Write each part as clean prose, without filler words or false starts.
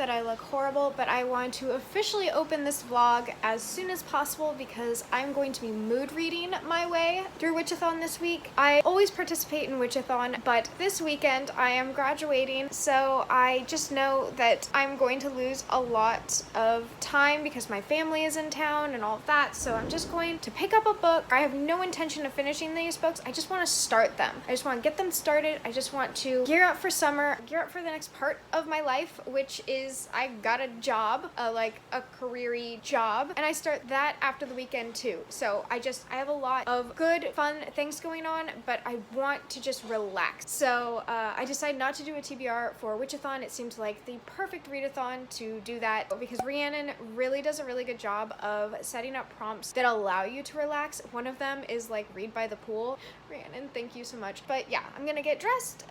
that I look horrible, but I want to officially open this vlog as soon as possible because I'm going to be mood reading my way through Witchathon this week. I always participate in Witchathon, but this weekend I am graduating, so I just know that I'm going to lose a lot of time because my family is in town and all of that, so I'm just going to pick up a book. I have no intention of finishing these books. I just want to start them. I just want to get them started. I just want to gear up for summer, gear up for the next part of my life, which is I got a job, like a career-y job, and I start that after the weekend too. So I have a lot of good, fun things going on, but I want to just relax. So I decided not to do a TBR for Witchathon. It seemed like the perfect readathon to do that because Rhiannon really does a really good job of setting up prompts that allow you to relax. One of them is like read by the pool. Rhiannon, thank you so much. But yeah, I'm gonna get dressed,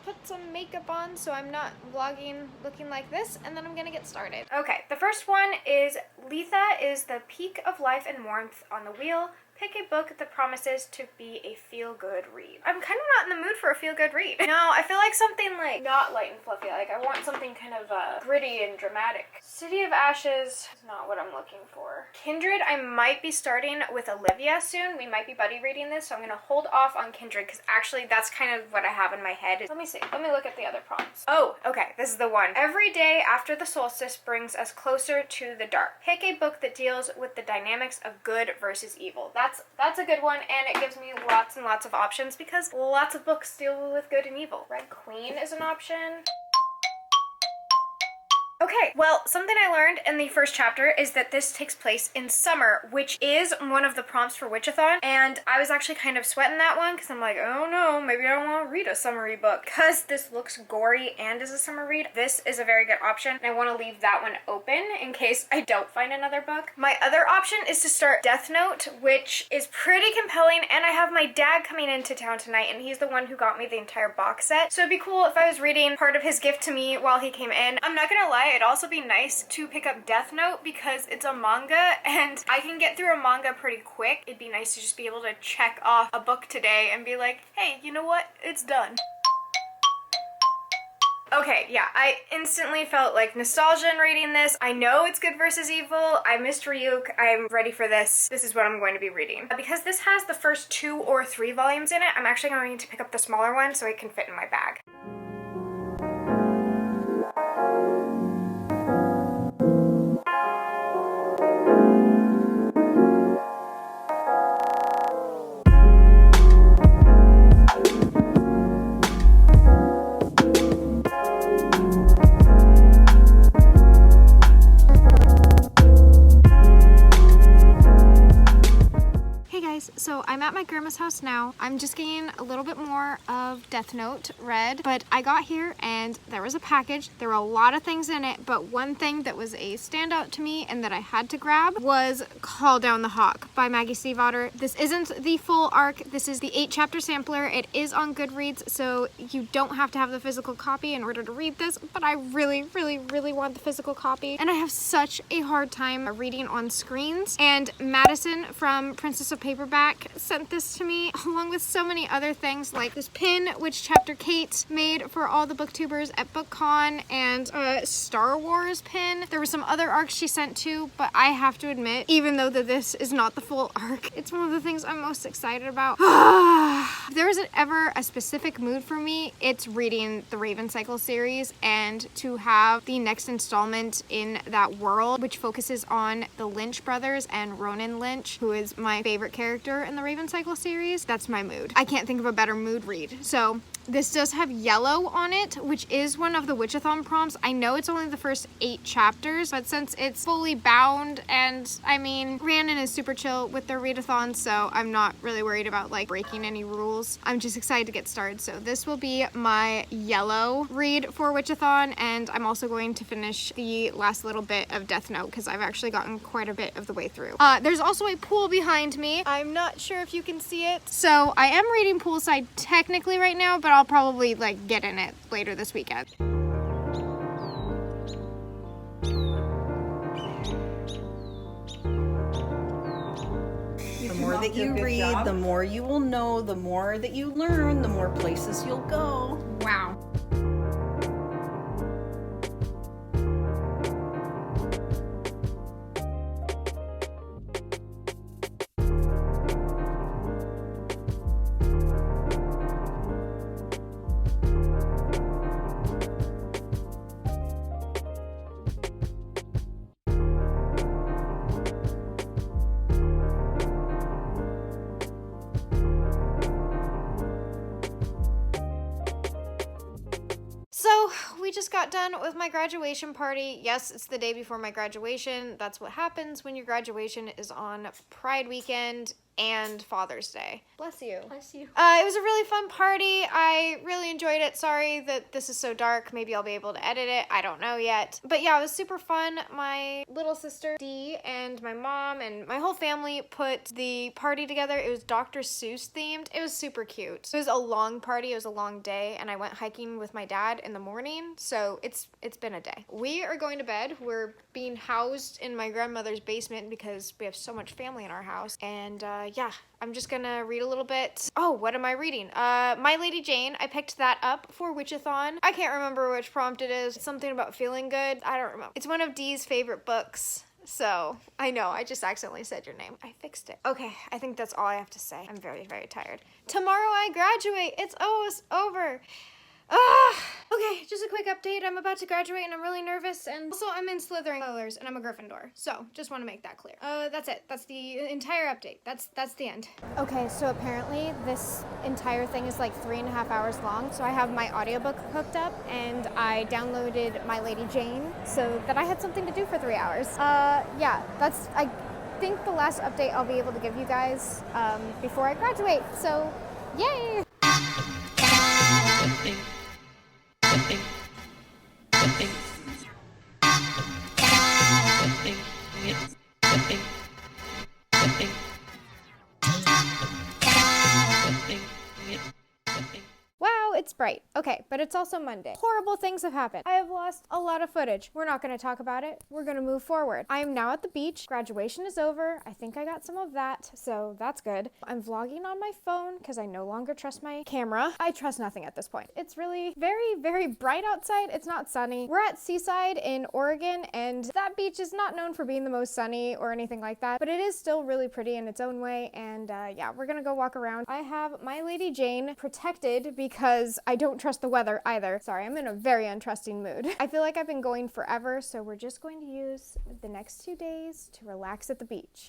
put some makeup on so I'm not vlogging looking like this, and then I'm gonna get started. Okay, the first one is Litha is the peak of life and warmth on the wheel. Pick a book that promises to be a feel-good read. I'm kind of not in the mood for a feel-good read. No, I feel like something like not light and fluffy. Like I want something kind of gritty and dramatic. City of Ashes is not what I'm looking for. Kindred, I might be starting with Olivia soon. We might be buddy reading this, so I'm gonna hold off on Kindred because actually that's kind of what I have in my head. Let me see. Let me look at the other prompts. Oh, okay. This is the one. Every day after the solstice brings us closer to the dark. Pick a book that deals with the dynamics of good versus evil. That's a good one, and it gives me lots and lots of options because lots of books deal with good and evil. Red Queen is an option. Okay, well, something I learned in the first chapter is that this takes place in summer, which is one of the prompts for Witchathon, and I was actually kind of sweating that one because I'm like, oh no, maybe I don't want to read a summery book. Because this looks gory and is a summer read, this is a very good option, and I want to leave that one open in case I don't find another book. My other option is to start Death Note, which is pretty compelling, and I have my dad coming into town tonight, and he's the one who got me the entire box set, so it'd be cool if I was reading part of his gift to me while he came in. I'm not gonna lie, it'd also be nice to pick up Death Note because it's a manga and I can get through a manga pretty quick. It'd be nice to just be able to check off a book today and be like, hey, you know what? It's done. Okay, yeah, I instantly felt like nostalgia in reading this. I know it's good versus evil. I missed Ryuk. I'm ready for this. This is what I'm going to be reading. Because this has the first 2 or 3 volumes in it, I'm actually going to pick up the smaller one so it can fit in my bag. So I'm at my grandma's house now. I'm just getting a little bit more of Death Note read, but I got here and there was a package. There were a lot of things in it, but one thing that was a standout to me and that I had to grab was Call Down the Hawk by Maggie Stiefvater. This isn't the full arc. This is the 8-chapter sampler. It is on Goodreads, so you don't have to have the physical copy in order to read this, but I really, really, really want the physical copy, and I have such a hard time reading on screens. And Madison from Princess of Paperback sent this to me along with so many other things like this pin which Chapter Kate made for all the booktubers at BookCon, and a Star Wars pin. There were some other arcs she sent too, but I have to admit, even though that this is not the full arc, it's one of the things I'm most excited about. If there isn't ever a specific mood for me, it's reading the Raven Cycle series, and to have the next installment in that world which focuses on the Lynch brothers and Ronan Lynch, who is my favorite character in the Raven Cycle series. That's my mood. I can't think of a better mood read. So this does have yellow on it, which is one of the Witchathon prompts. I know it's only the first 8 chapters, but since it's fully bound, and I mean, Rhiannon is super chill with their readathon, so I'm not really worried about like breaking any rules. I'm just excited to get started. So this will be my yellow read for Witchathon, and I'm also going to finish the last little bit of Death Note because I've actually gotten quite a bit of the way through. There's also a pool behind me. I'm not sure if you can see it. So I am reading poolside technically right now, but I'll probably like get in it later this weekend. The more that you read, the more you will know, the more that you learn, the more places you'll go. Wow. just got done with my graduation party. Yes, it's the day before my graduation. That's what happens when your graduation is on Pride weekend and Father's Day. Bless you. Bless you. It was a really fun party. I really enjoyed it. Sorry that this is so dark. Maybe I'll be able to edit it. I don't know yet. But yeah, it was super fun. My little sister, Dee, and my mom and my whole family put the party together. It was Dr. Seuss themed. It was super cute. It was a long party. It was a long day, and I went hiking with my dad in the morning, so it's been a day. We are going to bed. We're being housed in my grandmother's basement because we have so much family in our house, and yeah, I'm just gonna read a little bit. Oh, what am I reading? My Lady Jane. I picked that up for Witchathon. I can't remember which prompt it is. It's something about feeling good. I don't remember. It's one of Dee's favorite books. So, I know, I just accidentally said your name. I fixed it. Okay, I think that's all I have to say. I'm very, very tired. Tomorrow I graduate. It's almost over. Okay, just a quick update. I'm about to graduate and I'm really nervous, and also I'm in Slytherin colors and I'm a Gryffindor. So, just want to make that clear. That's it. That's the entire update. That's the end. Okay, so apparently this entire thing is like 3.5 hours long. So I have my audiobook hooked up and I downloaded My Lady Jane so that I had something to do for 3 hours. Yeah, that's, I think, the last update I'll be able to give you guys before I graduate. So, yay! Wow, it's bright. Okay, but it's also Monday. Horrible things have happened. I have lost a lot of footage. We're not going to talk about it. We're going to move forward. I am now at the beach. Graduation is over. I think I got some of that, so that's good. I'm vlogging on my phone because I no longer trust my camera. I trust nothing at this point. It's really very, very bright outside. It's not sunny. We're at Seaside in Oregon, and that beach is not known for being the most sunny or anything like that, but it is still really pretty in its own way, and yeah, we're going to go walk around. I have My Lady Jane protected because I don't trust the weather either. Sorry, I'm in a very untrusting mood. I feel like I've been going forever, so we're just going to use the next 2 days to relax at the beach.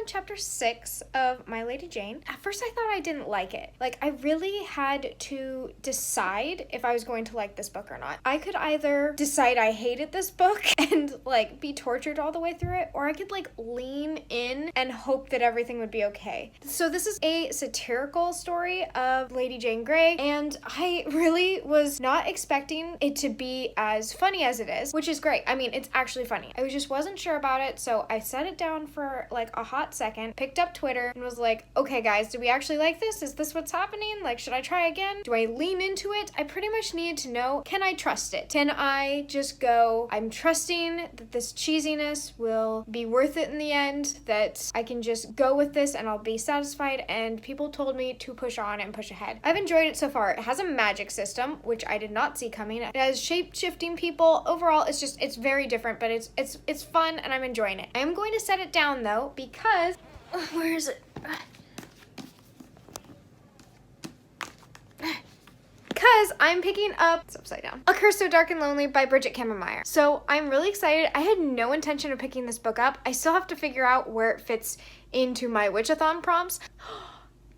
Chapter 6 of My Lady Jane. At first I thought I didn't like it. Like, I really had to decide if I was going to like this book or not. I could either decide I hated this book and like be tortured all the way through it, or I could like lean in and hope that everything would be okay. So this is a satirical story of Lady Jane Grey, and I really was not expecting it to be as funny as it is, which is great. I mean, it's actually funny. I just wasn't sure about it, so I set it down for like a hot second, picked up Twitter and was like, okay guys, do we actually like this? Is this what's happening? Like, should I try again? Do I lean into it? I pretty much needed to know, can I trust it? Can I just go, I'm trusting that this cheesiness will be worth it in the end, that I can just go with this and I'll be satisfied, and people told me to push on and push ahead. I've enjoyed it so far. It has a magic system, which I did not see coming. It has shape-shifting people. Overall, it's very different, but it's fun and I'm enjoying it. I am going to set it down though, because where is it? Because I'm picking up, it's upside down, A Curse So Dark and Lonely by Bridget Kammermeyer. So I'm really excited. I had no intention of picking this book up. I still have to figure out where it fits into my Witchathon prompts.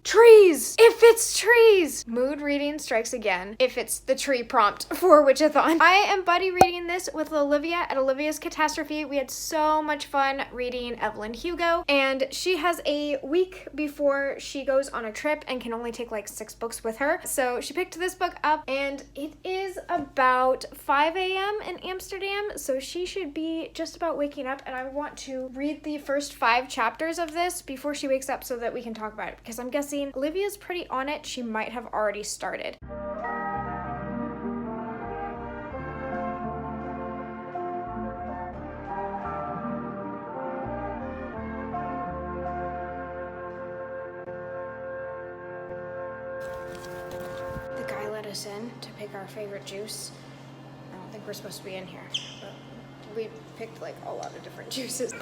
Trees! It fits trees! Mood reading strikes again if it's the tree prompt for Witchathon. I am buddy reading this with Olivia at Olivia's Catastrophe. We had so much fun reading Evelyn Hugo, and she has a week before she goes on a trip and can only take like 6 books with her. So she picked this book up, and it is about 5 a.m. in Amsterdam, so she should be just about waking up, and I want to read the first 5 chapters of this before she wakes up so that we can talk about it, because I'm guessing Olivia's pretty on it. She might have already started. The guy let us in to pick our favorite juice. I don't think we're supposed to be in here, but we picked like a lot of different juices.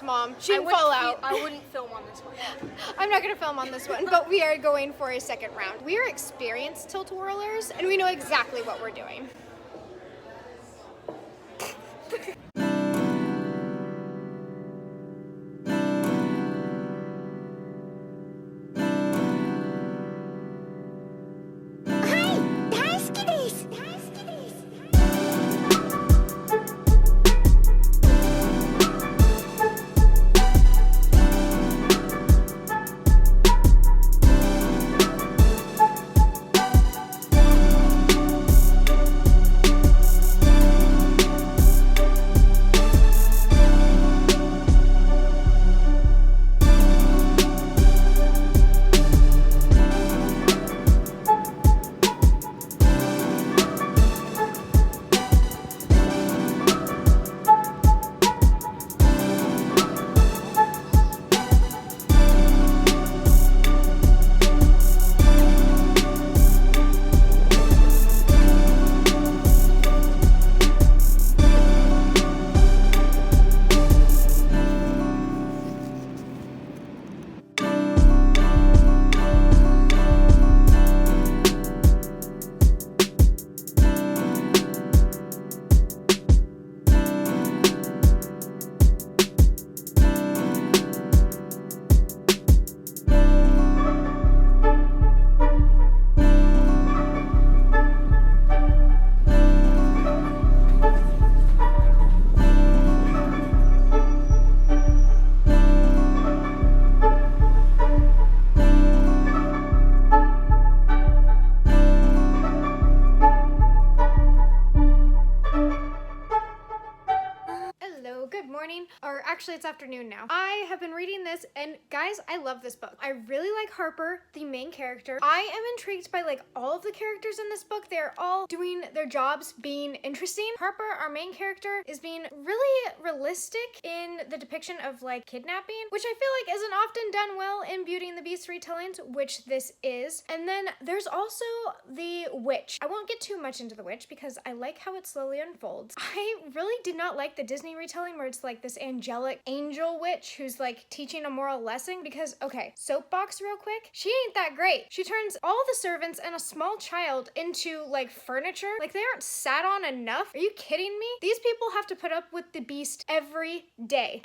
Mom. She didn't fall out. I wouldn't film on this one. I'm not going to film on this one, but we are going for a second round. We are experienced tilt-whirlers, and we know exactly what we're doing. actually it's afternoon now. I have been reading this, and guys, I love this book. I really like Harper, the main character. I am intrigued by like all of the characters in this book. They're all doing their jobs being interesting. Harper, our main character, is being really realistic in the depiction of like kidnapping, which I feel like isn't often done well in Beauty and the Beast retellings, which this is. And then there's also the witch. I won't get too much into the witch because I like how it slowly unfolds. I really did not like the Disney retelling where it's like this angelic angel witch who's like teaching a moral lesson because, okay, soapbox real quick, she ain't that great. She turns all the servants and a small child into like furniture. Like they aren't sat on enough. Are you kidding me? These people have to put up with the beast every day,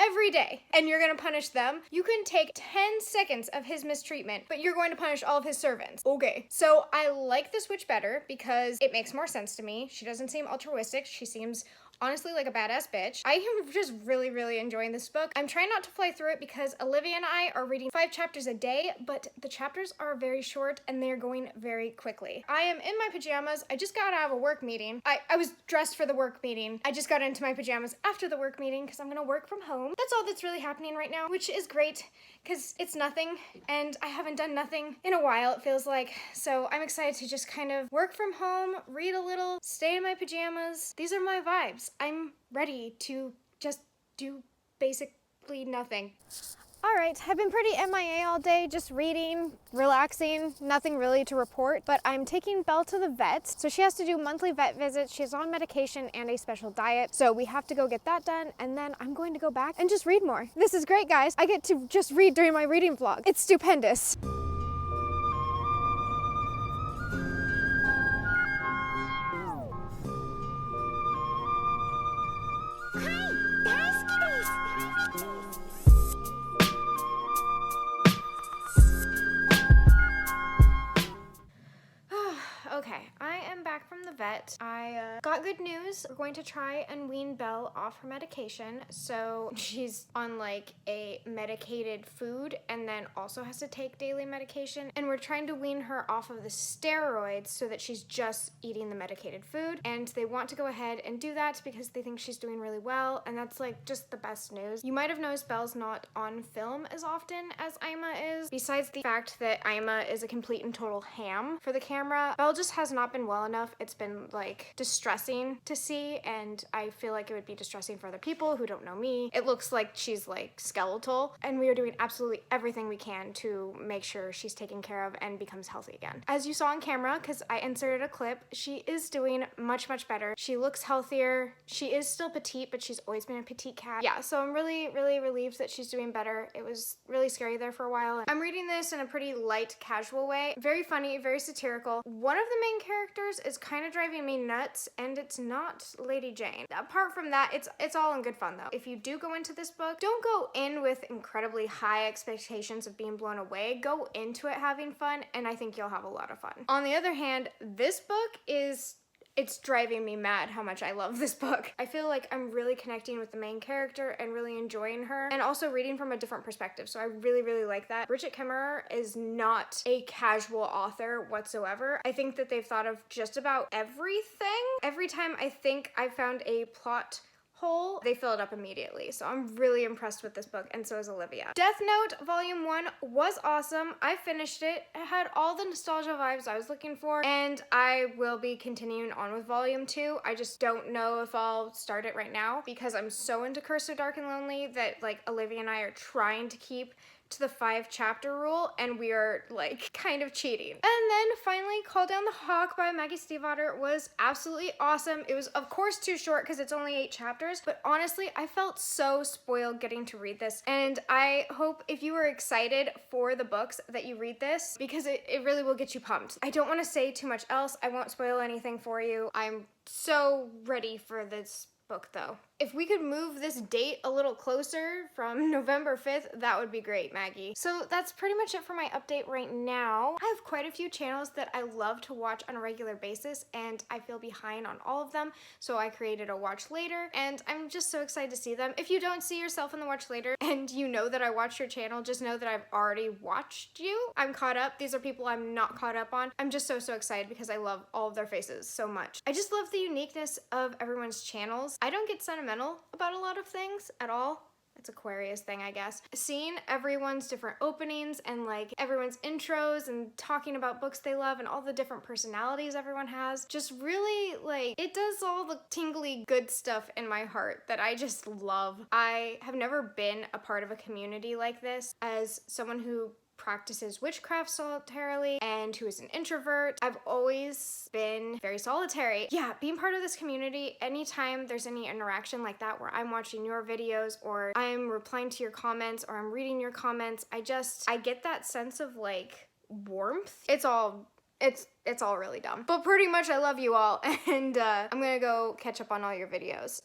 and you're gonna punish them. You can take 10 seconds of his mistreatment, but you're going to punish all of his servants. Okay, so I like this witch better because it makes more sense to me. She doesn't seem altruistic. She seems honestly like a badass bitch. I am just really enjoying this book. I'm trying not to fly through it because Olivia and I are reading 5 chapters a day, but the chapters are very short and they're going very quickly. I am in my pajamas. I just got out of a work meeting. I was dressed for the work meeting. I just got into my pajamas after the work meeting because I'm gonna work from home. That's all that's really happening right now, which is great because it's nothing and I haven't done nothing in a while, it feels like. So I'm excited to just kind of work from home, read a little, stay in my pajamas. These are my vibes. I'm ready to just do basically nothing. All right, I've been pretty MIA all day, just reading, relaxing, nothing really to report, but I'm taking Belle to the vet. So she has to do monthly vet visits. She's on medication and a special diet. So we have to go get that done. And then I'm going to go back and just read more. This is great, guys. I get to just read during my reading vlog. It's stupendous. Okay, I am back from the vet. I got good news. We're going to try and wean Belle off her medication. So she's on like a medicated food and then also has to take daily medication. And we're trying to wean her off of the steroids so that she's just eating the medicated food. And they want to go ahead and do that because they think she's doing really well. And that's like just the best news. You might have noticed Belle's not on film as often as Ima is. Besides the fact that Ima is a complete and total ham for the camera, Belle just has not been well enough. It's been like distressing to see, and I feel like it would be distressing for other people who don't know me. It looks like she's like skeletal, and we are doing absolutely everything we can to make sure she's taken care of and becomes healthy again. As you saw on camera, because I inserted a clip, she is doing much better. She looks healthier. She is still petite, but she's always been a petite cat. Yeah, so I'm really relieved that she's doing better. It was really scary there for a while. I'm reading this in a pretty light, casual way. Very funny, very satirical. One of the main characters is kind of driving me nuts, and it's not Lady Jane. Apart from that, it's all in good fun though. If you do go into this book, don't go in with incredibly high expectations of being blown away. Go into it having fun, and I think you'll have a lot of fun. On the other hand, this book it's driving me mad how much I love this book. I feel like I'm really connecting with the main character and really enjoying her, and also reading from a different perspective. So I really like that. Bridget Kemmerer is not a casual author whatsoever. I think that they've thought of just about everything. Every time I think I found a plot hole, they fill it up immediately. So I'm really impressed with this book, and so is Olivia. Death Note Volume 1 was awesome. I finished it. It had all the nostalgia vibes I was looking for, and I will be continuing on with Volume 2. I just don't know if I'll start it right now because I'm so into Curse of Dark and Lonely that like Olivia and I are trying to keep to the 5-chapter rule, and we are like kind of cheating. And then finally, Call Down the Hawk by Maggie Stiefvater was absolutely awesome. It was of course too short because it's only 8 chapters, but honestly, I felt so spoiled getting to read this, and I hope if you were excited for the books that you read this because it really will get you pumped. I don't want to say too much else. I won't spoil anything for you. I'm so ready for this book though. If we could move this date a little closer from November 5th, that would be great, Maggie. So that's pretty much it for my update right now. I have quite a few channels that I love to watch on a regular basis, and I feel behind on all of them, so I created a watch later, and I'm just so excited to see them. If you don't see yourself in the watch later and you know that I watched your channel, just know that I've already watched you. I'm caught up. These are people I'm not caught up on. I'm just so excited because I love all of their faces so much. I just love the uniqueness of everyone's channels. I don't get sentimental about a lot of things at all. it's Aquarius thing, I guess. Seeing everyone's different openings and like everyone's intros and talking about books they love and all the different personalities everyone has, just really like, it does all the tingly good stuff in my heart that I just love. I have never been a part of a community like this. As someone who practices witchcraft solitarily and who is an introvert, I've always been very solitary. Yeah, being part of this community, anytime there's any interaction like that where I'm watching your videos or I'm replying to your comments or I'm reading your comments, I get that sense of like warmth. It's all really dumb. But pretty much I love you all, and I'm gonna go catch up on all your videos.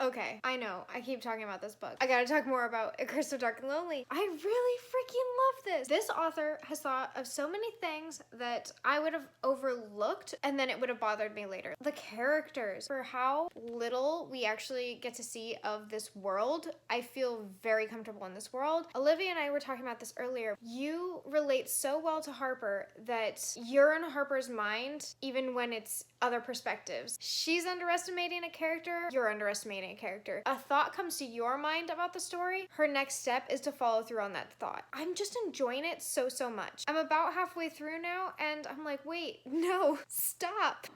Okay, I know, I keep talking about this book. I gotta talk more about A Curse of Dark and Lonely. I really freaking love this. This author has thought of so many things that I would have overlooked and then it would have bothered me later. The characters, for how little we actually get to see of this world, I feel very comfortable in this world. Olivia and I were talking about this earlier. You relate so well to Harper that you're in Harper's mind even when it's other perspectives. She's underestimating a character, you're underestimating a character. A thought comes to your mind about the story, her next step is to follow through on that thought. I'm just enjoying it so much. I'm about halfway through now and I'm like, wait, no, stop.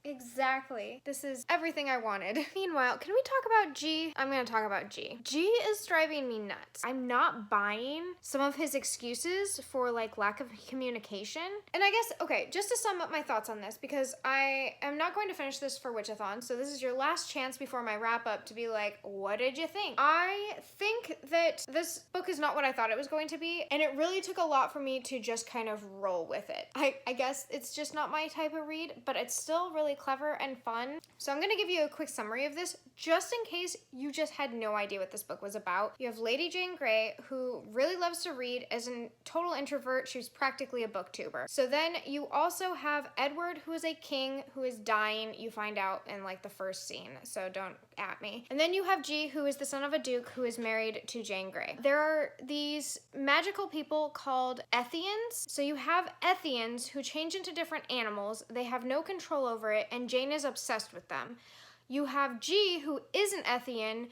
Exactly. This is everything I wanted. Meanwhile, can we talk about G? I'm gonna talk about G. G is driving me nuts. I'm not buying some of his excuses for like lack of communication. And I guess, okay, just to sum up my thoughts on this, because I am not going to finish this for Witchathon, so this is your last chance before my wrap up to be like, what did you think? I think that this book is not what I thought it was going to be, and it really took a lot for me to just kind of roll with it. I guess it's just not my type of read, but it's still really clever and fun. So I'm gonna give you a quick summary of this, just in case you just had no idea what this book was about. You have Lady Jane Grey, who really loves to read. As a total introvert, she's practically a booktuber. So then you also have Edward, who is a king who is dying. You find out in like the first scene, so don't at me. And then you have G, who is the son of a duke who is married to Jane Grey. There are these magical people called Ethians. So you have Ethians who change into different animals. They have no control over it, and Jane is obsessed with them. You have G, who is an Ethian,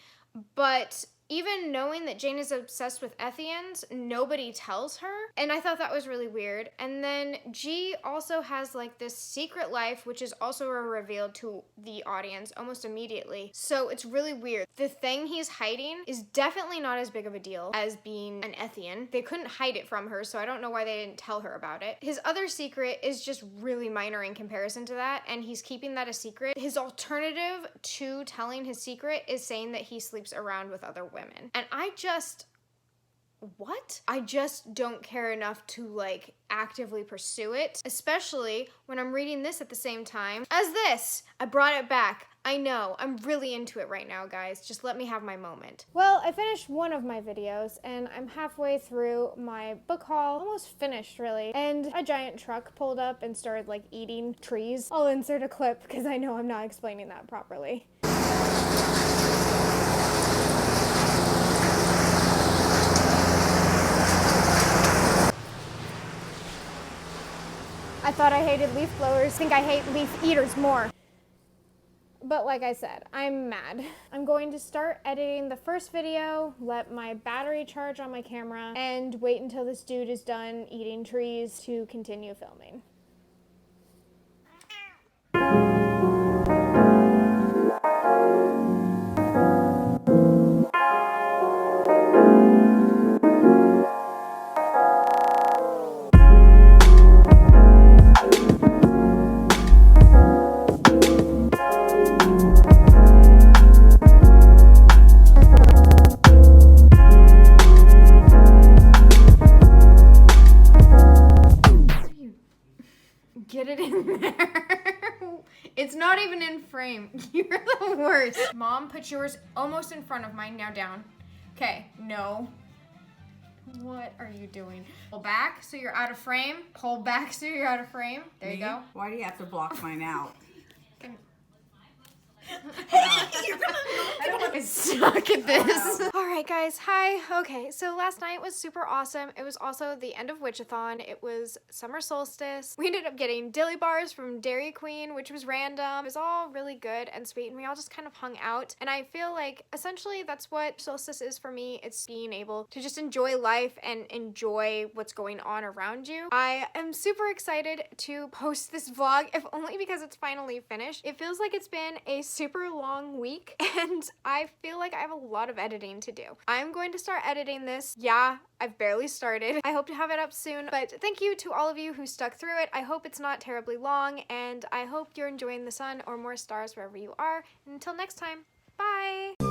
but even knowing that Jane is obsessed with Ethians, nobody tells her. And I thought that was really weird. And then G also has like this secret life, which is also revealed to the audience almost immediately. So it's really weird. The thing he's hiding is definitely not as big of a deal as being an Ethian. They couldn't hide it from her, so I don't know why they didn't tell her about it. His other secret is just really minor in comparison to that, and he's keeping that a secret. His alternative to telling his secret is saying that he sleeps around with other women. And I just don't care enough to like actively pursue it, especially when I'm reading this at the same time as this. I brought it back. I know, I'm really into it right now, guys. Just let me have my moment. Well, I finished one of my videos and I'm halfway through my book haul, almost finished really, and a giant truck pulled up and started like eating trees. I'll insert a clip because I know I'm not explaining that properly. I thought I hated leaf blowers. I think I hate leaf eaters more. But like I said, I'm mad. I'm going to start editing the first video, let my battery charge on my camera, and wait until this dude is done eating trees to continue filming. time. You're the worst. Mom, put yours almost in front of mine. Now down. Okay, no. What are you doing? Pull back so you're out of frame. Pull back so you're out of frame. There you go. Why do you have to block mine out? I don't want to suck at this. All right, guys. Hi. Okay, so last night was super awesome. It was also the end of Witchathon. It was summer solstice. We ended up getting dilly bars from Dairy Queen, which was random. It was all really good and sweet, and we all just kind of hung out. And I feel like essentially that's what solstice is for me. It's being able to just enjoy life and enjoy what's going on around you. I am super excited to post this vlog, if only because it's finally finished. It feels like it's been a super long week, and I feel like I have a lot of editing to do. I'm going to start editing this. Yeah, I've barely started. I hope to have it up soon, but thank you to all of you who stuck through it. I hope it's not terribly long, and I hope you're enjoying the sun or more stars wherever you are. And until next time, bye!